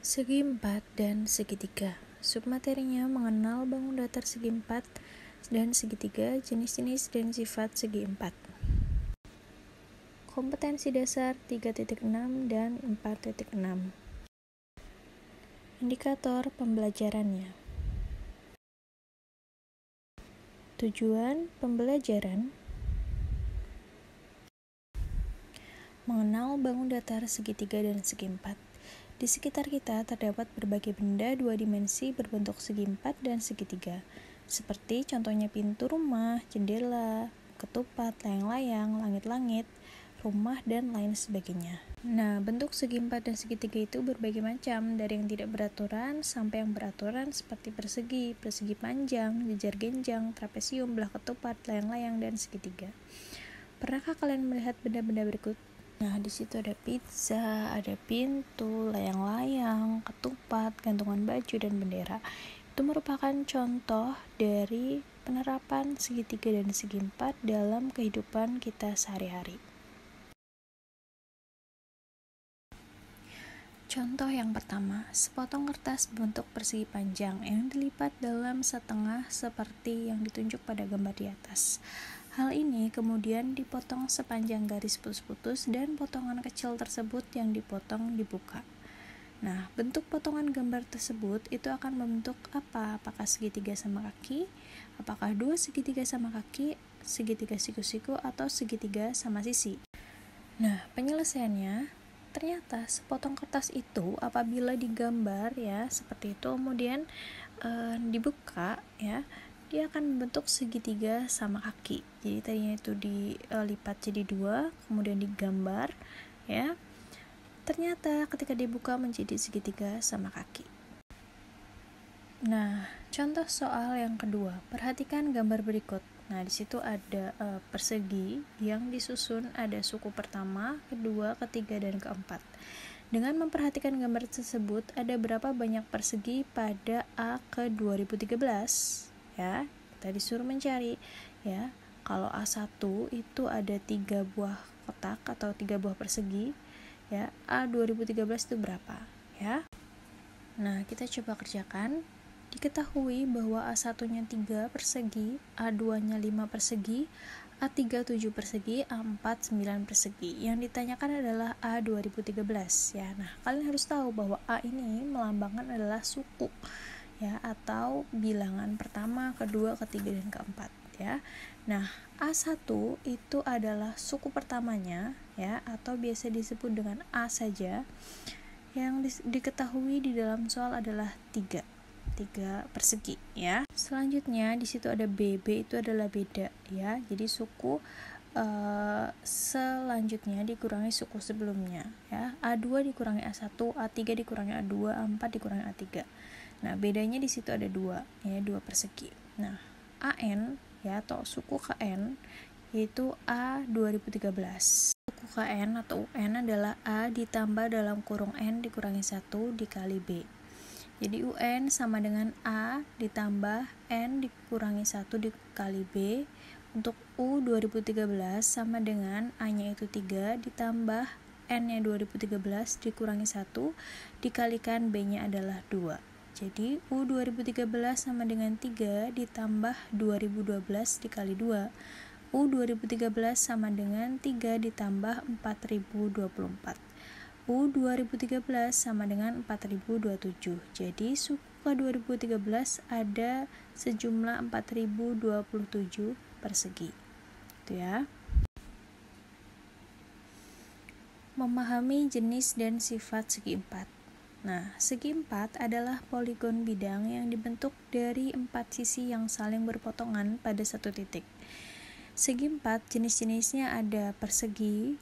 Segi empat dan segitiga. Submaterinya mengenal bangun datar segi empat dan segitiga, jenis-jenis dan sifat segi empat. Kompetensi dasar 3.6 dan 4.6. Indikator pembelajarannya. Tujuan pembelajaran: mengenal bangun datar segitiga dan segi empat. Di sekitar kita terdapat berbagai benda dua dimensi berbentuk segi empat dan segitiga, seperti contohnya pintu rumah, jendela, ketupat, layang-layang, langit-langit, rumah, dan lain sebagainya. Nah, bentuk segi empat dan segitiga itu berbagai macam, dari yang tidak beraturan sampai yang beraturan seperti persegi, persegi panjang, jejar genjang, trapesium, belah ketupat, layang-layang, dan segitiga. Pernahkah kalian melihat benda-benda berikut? Nah, di situ ada pizza, ada pintu, layang-layang, ketupat, gantungan baju, dan bendera. Itu merupakan contoh dari penerapan segitiga dan segi empat dalam kehidupan kita sehari-hari. Contoh yang pertama, sepotong kertas berbentuk persegi panjang yang dilipat dalam setengah seperti yang ditunjuk pada gambar di atas. Hal ini kemudian dipotong sepanjang garis putus-putus dan potongan kecil tersebut yang dipotong dibuka. Nah, bentuk potongan gambar tersebut itu akan membentuk apa? Apakah segitiga sama kaki? Apakah dua segitiga sama kaki, segitiga siku-siku, atau segitiga sama sisi? Nah, penyelesaiannya, ternyata sepotong kertas itu apabila digambar ya seperti itu, kemudian dibuka ya, dia akan membentuk segitiga sama kaki. Jadi tadinya itu dilipat jadi dua, kemudian digambar ya. Ternyata ketika dibuka menjadi segitiga sama kaki. Nah, contoh soal yang kedua, perhatikan gambar berikut. Nah, di situ ada persegi yang disusun ada suku pertama, kedua, ketiga, dan keempat. Dengan memperhatikan gambar tersebut, ada berapa banyak persegi pada A ke 2013? Ya, kita disuruh mencari ya. Kalau A1 itu ada 3 buah kotak atau 3 buah persegi ya. A 2013 itu berapa ya? Nah, kita coba kerjakan. Diketahui bahwa A1-nya 3 persegi, A2-nya 5 persegi, A3 7 persegi, A4 9 persegi. Yang ditanyakan adalah A 2013 ya. Nah, kalian harus tahu bahwa A ini melambangkan adalah suku ya, atau bilangan pertama, kedua, ketiga, dan keempat ya. Nah, A1 itu adalah suku pertamanya ya, atau biasa disebut dengan A saja. Yang diketahui di dalam soal adalah 3 persegi ya. Selanjutnya di situ ada B itu adalah beda ya. Jadi suku selanjutnya dikurangi suku sebelumnya ya. A2 dikurangi A1, A3 dikurangi A2, A4 dikurangi A3. Nah, bedanya di situ ada 2 ya, 2 persegi. Nah, AN ya, atau suku KN yaitu A 2013. Suku KN atau UN adalah A ditambah dalam kurung N dikurangi 1 dikali B. Jadi UN sama dengan A ditambah N dikurangi 1 dikali B. Untuk U 2013 sama dengan A-nya itu 3 ditambah N-nya 2013 dikurangi 1 dikalikan B-nya adalah 2. Jadi U 2013 sama dengan 3 ditambah 2012 dikali 2. U 2013 sama dengan 3 ditambah 4024. U 2013 sama dengan 4027. Jadi suku K 2013 ada sejumlah 4027 persegi. Itu ya. Memahami jenis dan sifat segi empat. Nah, segi empat adalah poligon bidang yang dibentuk dari 4 sisi yang saling berpotongan pada satu titik. Segi empat jenis-jenisnya ada persegi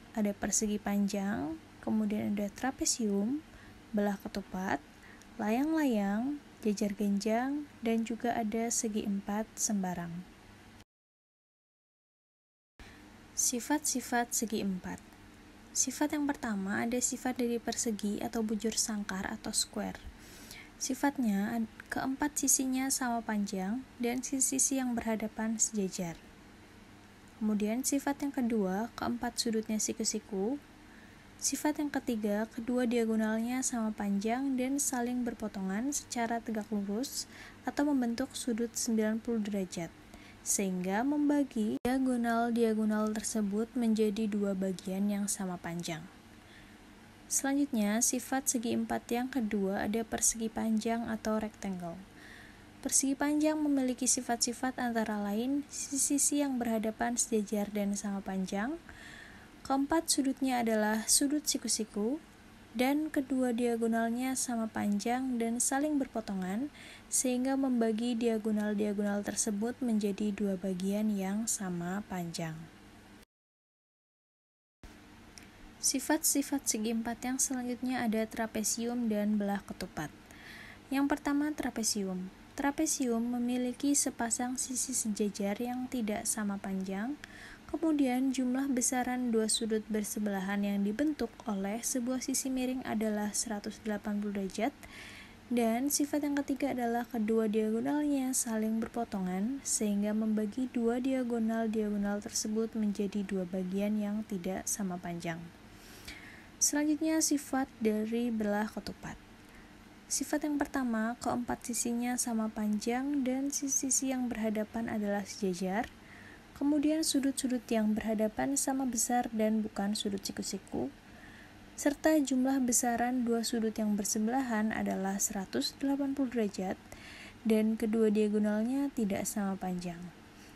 panjang, kemudian ada trapesium, belah ketupat, layang-layang, jejar genjang, dan juga ada segi empat sembarang. Sifat-sifat segi empat. Sifat yang pertama ada sifat dari persegi atau bujur sangkar atau square. Sifatnya keempat sisinya sama panjang dan sisi-sisi yang berhadapan sejajar. Kemudian sifat yang kedua, keempat sudutnya siku-siku. Sifat yang ketiga, kedua diagonalnya sama panjang dan saling berpotongan secara tegak lurus atau membentuk sudut 90 derajat, sehingga membagi diagonal-diagonal tersebut menjadi dua bagian yang sama panjang. Selanjutnya, sifat segi empat yang kedua ada persegi panjang atau rectangle. Persegi panjang memiliki sifat-sifat antara lain sisi-sisi yang berhadapan sejajar dan sama panjang. Keempat sudutnya adalah sudut siku-siku, dan kedua diagonalnya sama panjang dan saling berpotongan, sehingga membagi diagonal-diagonal tersebut menjadi dua bagian yang sama panjang. Sifat-sifat segi empat yang selanjutnya ada trapesium dan belah ketupat. Yang pertama, trapesium. Trapesium memiliki sepasang sisi sejajar yang tidak sama panjang. Kemudian jumlah besaran dua sudut bersebelahan yang dibentuk oleh sebuah sisi miring adalah 180 derajat. Dan sifat yang ketiga adalah kedua diagonalnya saling berpotongan, sehingga membagi dua diagonal tersebut menjadi dua bagian yang tidak sama panjang. Selanjutnya, sifat dari belah ketupat. Sifat yang pertama, keempat sisinya sama panjang dan sisi-sisi yang berhadapan adalah sejajar. Kemudian sudut-sudut yang berhadapan sama besar dan bukan sudut siku-siku, serta jumlah besaran dua sudut yang bersebelahan adalah 180 derajat dan kedua diagonalnya tidak sama panjang.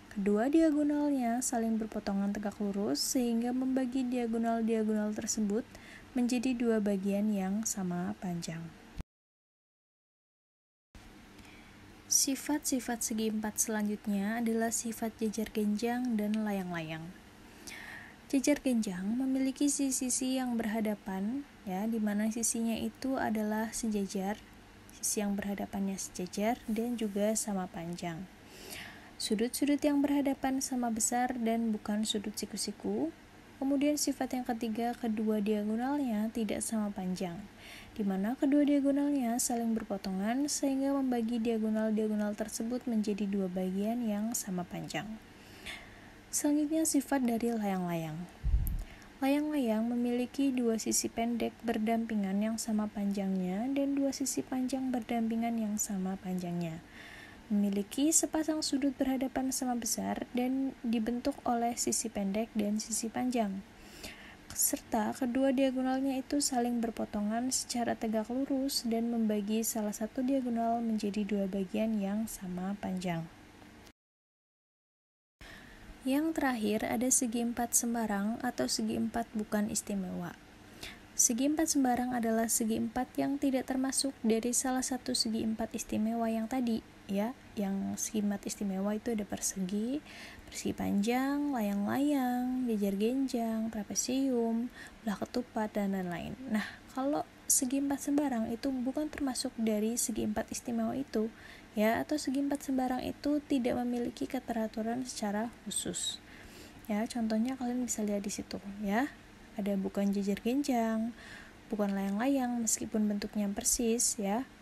Kedua diagonalnya saling berpotongan tegak lurus sehingga membagi diagonal tersebut menjadi dua bagian yang sama panjang. Sifat-sifat segi empat selanjutnya adalah sifat jejar genjang dan layang-layang. Jejar genjang memiliki sisi-sisi yang berhadapan, di mana sisinya itu adalah sejajar, sisi yang berhadapannya sejajar dan juga sama panjang. Sudut-sudut yang berhadapan sama besar dan bukan sudut siku-siku. Kemudian sifat yang ketiga, kedua diagonalnya tidak sama panjang, di mana kedua diagonalnya saling berpotongan sehingga membagi diagonal tersebut menjadi dua bagian yang sama panjang. Selanjutnya, sifat dari layang-layang. Layang-layang memiliki dua sisi pendek berdampingan yang sama panjangnya dan dua sisi panjang berdampingan yang sama panjangnya. Memiliki sepasang sudut berhadapan sama besar dan dibentuk oleh sisi pendek dan sisi panjang. Serta kedua diagonalnya itu saling berpotongan secara tegak lurus dan membagi salah satu diagonal menjadi dua bagian yang sama panjang. Yang terakhir ada segi empat sembarang atau segi empat bukan istimewa. Segi empat sembarang adalah segi empat yang tidak termasuk dari salah satu segi empat istimewa yang tadi, yang segi empat istimewa itu ada persegi panjang, layang-layang, jejar genjang, trapesium, belah ketupat, dan lain-lain. Nah, kalau segi empat sembarang itu bukan termasuk dari segi empat istimewa itu, atau segi empat sembarang itu tidak memiliki keteraturan secara khusus. Contohnya kalian bisa lihat di situ, ada bukan jejar genjang, bukan layang-layang meskipun bentuknya persis,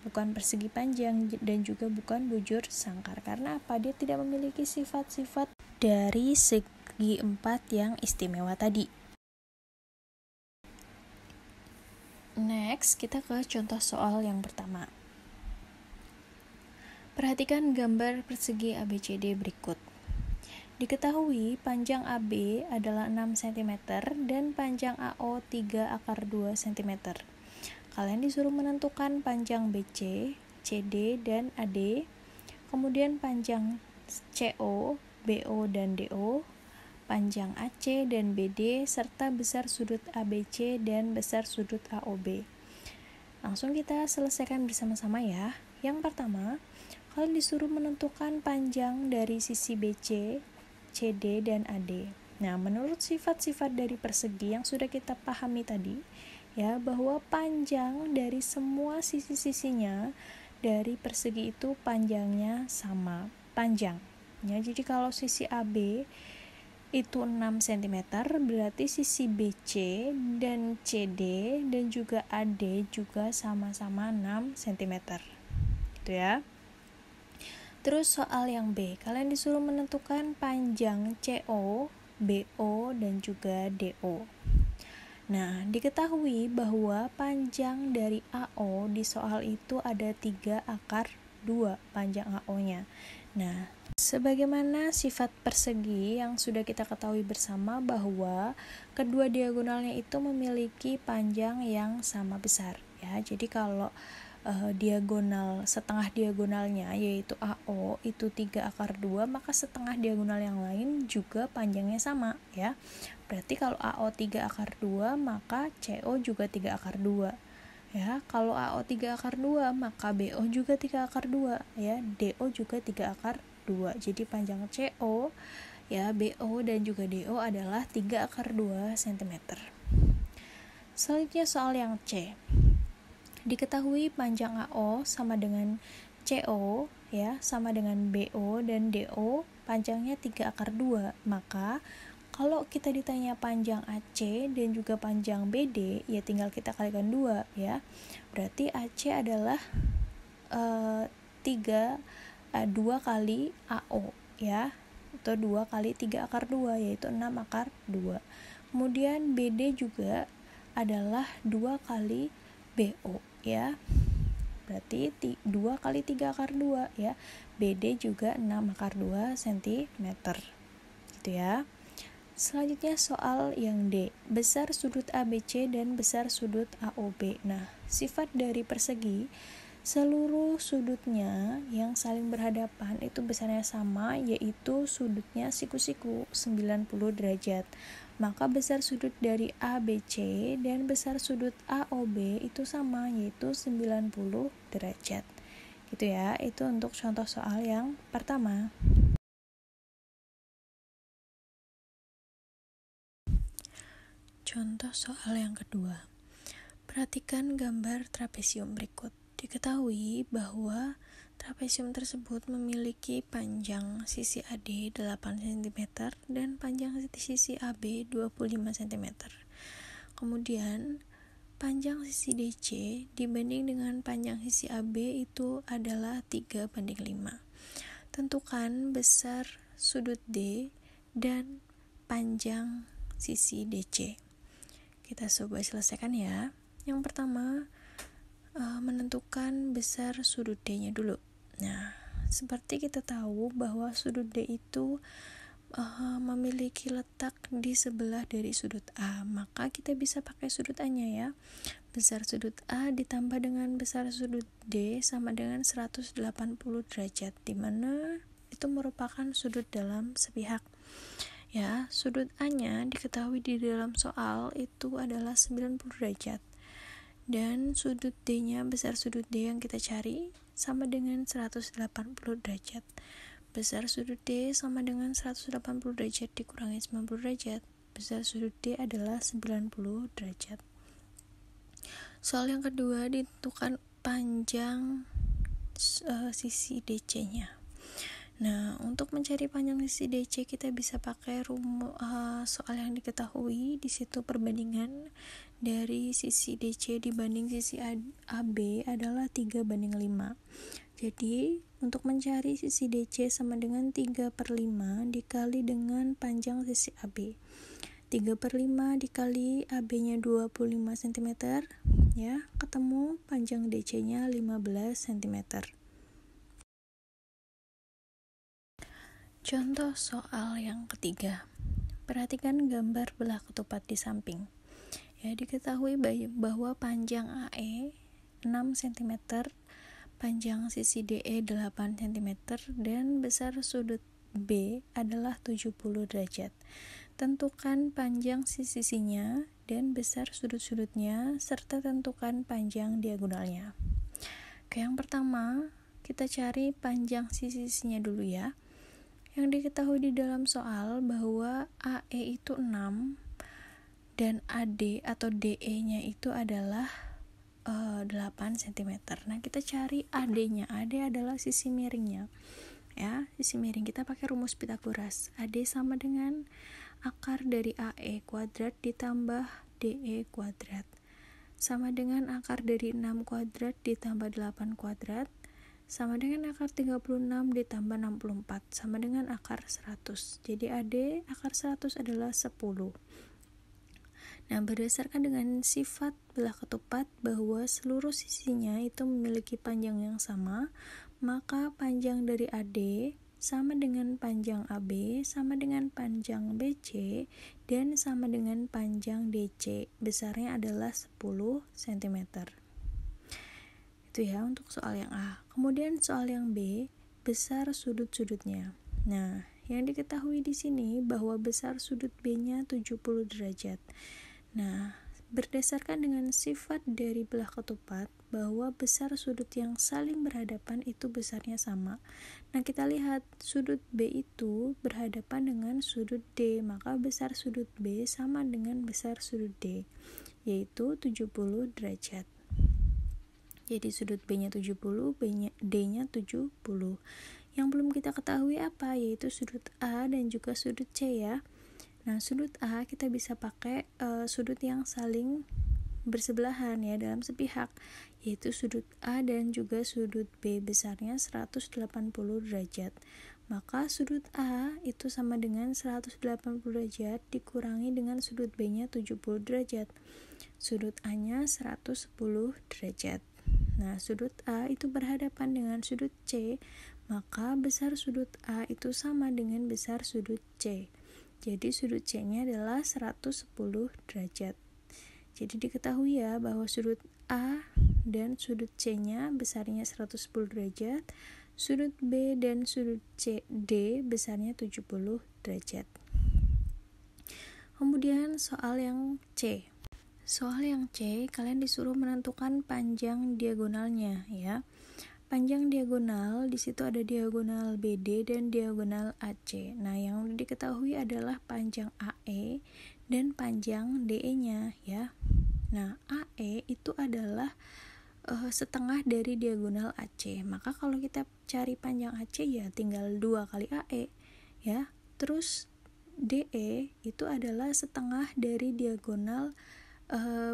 bukan persegi panjang dan juga bukan bujur sangkar. Karena apa? Dia tidak memiliki sifat-sifat dari segi empat yang istimewa tadi. Next, kita ke contoh soal yang pertama. Perhatikan gambar persegi ABCD berikut. Diketahui panjang AB adalah 6 cm dan panjang AO 3/2 cm. Kalian disuruh menentukan panjang BC, CD, dan AD, kemudian panjang CO, BO, dan DO, panjang AC dan BD, serta besar sudut ABC dan besar sudut AOB. Langsung kita selesaikan bersama-sama ya. Yang pertama, kalian disuruh menentukan panjang dari sisi BC, CD, dan AD. Nah, menurut sifat-sifat dari persegi yang sudah kita pahami tadi, bahwa panjang dari semua sisi-sisinya dari persegi itu panjangnya sama panjang. Jadi kalau sisi AB itu 6 cm, berarti sisi BC dan CD dan juga AD juga sama-sama 6 cm. Gitu ya. Terus soal yang B, kalian disuruh menentukan panjang CO, BO, dan juga DO. Nah, diketahui bahwa panjang dari AO di soal itu ada 3 akar 2 panjang AO-nya. Nah, sebagaimana sifat persegi yang sudah kita ketahui bersama bahwa kedua diagonalnya itu memiliki panjang yang sama besar ya. Jadi kalau diagonal setengah diagonalnya yaitu AO itu 3 akar 2, maka setengah diagonal yang lain juga panjangnya sama ya. Berarti kalau AO 3 akar 2 maka CO juga 3 akar 2 ya. Kalau AO 3 akar 2 maka BO juga 3 akar 2 ya. DO juga 3 akar 2. Jadi panjang CO ya, BO dan juga DO adalah 3 akar 2 cm. Selanjutnya soal yang C. Diketahui panjang AO sama dengan CO ya, sama dengan BO dan DO panjangnya 3 akar 2. Maka kalau kita ditanya panjang AC dan juga panjang BD, ya tinggal kita kalikan 2 ya. Berarti AC adalah 2 kali AO ya, atau 2 kali 3 akar 2 yaitu 6 akar 2. Kemudian BD juga adalah 2 kali BO ya. Berarti 2 kali 3 akar 2 ya. BD juga 6 akar 2 cm. Gitu ya. Selanjutnya soal yang D, besar sudut ABC dan besar sudut AOB. Nah, sifat dari persegi, seluruh sudutnya yang saling berhadapan itu besarnya sama, yaitu sudutnya siku-siku 90 derajat. Maka besar sudut dari ABC dan besar sudut AOB itu sama, yaitu 90 derajat. Gitu ya, itu untuk contoh soal yang pertama. Contoh soal yang kedua. Perhatikan gambar trapesium berikut. Diketahui bahwa trapesium tersebut memiliki panjang sisi AD 8 cm dan panjang sisi AB 25 cm. Kemudian, panjang sisi DC dibanding dengan panjang sisi AB itu adalah 3:5. Tentukan besar sudut D dan panjang sisi DC. Kita coba selesaikan ya. Yang pertama, menentukan besar sudut D-nya dulu. Nah, seperti kita tahu bahwa sudut D itu memiliki letak di sebelah dari sudut A, maka kita bisa pakai sudut A-nya ya. Besar sudut A ditambah dengan besar sudut D sama dengan 180 derajat, di mana itu merupakan sudut dalam sepihak. Ya, sudut A-nya diketahui di dalam soal itu adalah 90 derajat. Dan sudut D-nya, besar sudut D yang kita cari sama dengan 180 derajat. Besar sudut D sama dengan 180 derajat dikurangi 90 derajat. Besar sudut D adalah 90 derajat. Soal yang kedua, ditentukan panjang sisi DC-nya. Nah, untuk mencari panjang sisi DC kita bisa pakai soal yang diketahui. Di situ perbandingan dari sisi DC dibanding sisi AB adalah 3:5. Jadi, untuk mencari sisi DC sama dengan 3/5 dikali dengan panjang sisi AB. 3/5 dikali AB-nya 25 cm ya, ketemu panjang DC-nya 15 cm. Contoh soal yang ketiga. Perhatikan gambar belah ketupat di samping. Ya, diketahui bahwa panjang AE 6 cm, panjang sisi DE 8 cm, dan besar sudut B adalah 70 derajat. Tentukan panjang sisi-sisinya dan besar sudut-sudutnya, serta tentukan panjang diagonalnya. Oke, yang pertama, kita cari panjang sisi-sisinya dulu ya. Yang diketahui di dalam soal bahwa AE itu 6 dan AD atau DE-nya itu adalah 8 cm. Nah, kita cari AD-nya. AD adalah sisi miringnya. Ya, sisi miring kita pakai rumus Pythagoras. AD sama dengan akar dari AE kuadrat ditambah DE kuadrat. Sama dengan akar dari 6 kuadrat ditambah 8 kuadrat. Sama dengan akar 36 ditambah 64 sama dengan akar 100. Jadi AD akar 100 adalah 10. Nah, berdasarkan dengan sifat belah ketupat bahwa seluruh sisinya itu memiliki panjang yang sama, maka panjang dari AD sama dengan panjang AB sama dengan panjang BC dan sama dengan panjang DC. Besarnya adalah 10 cm. Itu ya untuk soal yang A. Kemudian soal yang B, besar sudut-sudutnya. Nah, yang diketahui di sini bahwa besar sudut B-nya 70 derajat. Nah, berdasarkan dengan sifat dari belah ketupat bahwa besar sudut yang saling berhadapan itu besarnya sama. Nah, kita lihat sudut B itu berhadapan dengan sudut D, maka besar sudut B sama dengan besar sudut D, yaitu 70 derajat. Jadi sudut B-nya 70, D-nya 70. Yang belum kita ketahui apa? Yaitu sudut A dan juga sudut C ya. Nah, sudut A kita bisa pakai sudut yang saling bersebelahan ya dalam sepihak, yaitu sudut A dan juga sudut B besarnya 180 derajat. Maka sudut A itu sama dengan 180 derajat dikurangi dengan sudut B-nya 70 derajat. Sudut A-nya 110 derajat. Nah, sudut A itu berhadapan dengan sudut C, maka besar sudut A itu sama dengan besar sudut C. Jadi sudut C-nya adalah 110 derajat. Jadi diketahui ya bahwa sudut A dan sudut C-nya besarnya 110 derajat, sudut B dan sudut D besarnya 70 derajat. Kemudian soal yang C. Soal yang C, kalian disuruh menentukan panjang diagonalnya ya. Panjang diagonal di situ ada diagonal BD dan diagonal AC. Nah, yang diketahui adalah panjang AE dan panjang DE-nya ya. Nah, AE itu adalah setengah dari diagonal AC. Maka kalau kita cari panjang AC ya tinggal 2 kali AE ya. Terus DE itu adalah setengah dari diagonal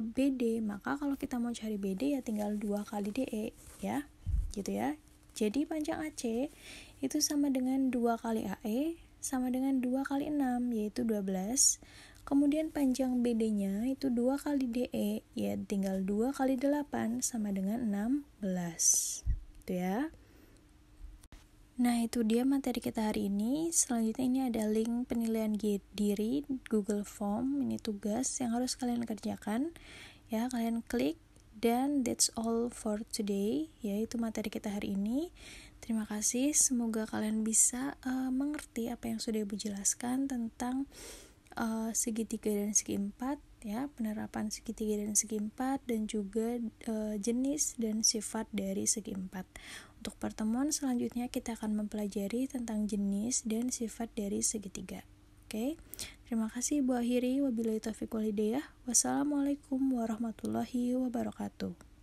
BD, maka kalau kita mau cari BD ya tinggal 2 kali DE ya, gitu ya. Jadi panjang AC itu sama dengan 2 kali AE sama dengan 2 kali 6 yaitu 12. Kemudian panjang BD-nya itu 2 kali DE ya tinggal 2 kali 8 sama dengan 16. Gitu ya. Nah, itu dia materi kita hari ini. Selanjutnya ini ada link penilaian diri Google Form. Ini tugas yang harus kalian kerjakan. Ya, kalian klik dan that's all for today. Yaitu materi kita hari ini. Terima kasih. Semoga kalian bisa mengerti apa yang sudah Ibu jelaskan tentang segitiga dan segi empat. Ya, penerapan segitiga dan segi empat dan juga jenis dan sifat dari segi empat. Untuk pertemuan selanjutnya kita akan mempelajari tentang jenis dan sifat dari segitiga. Oke. Terima kasih Ibu akhiri. Wabillahi taufiq wal hidayah. Wassalamualaikum warahmatullahi wabarakatuh.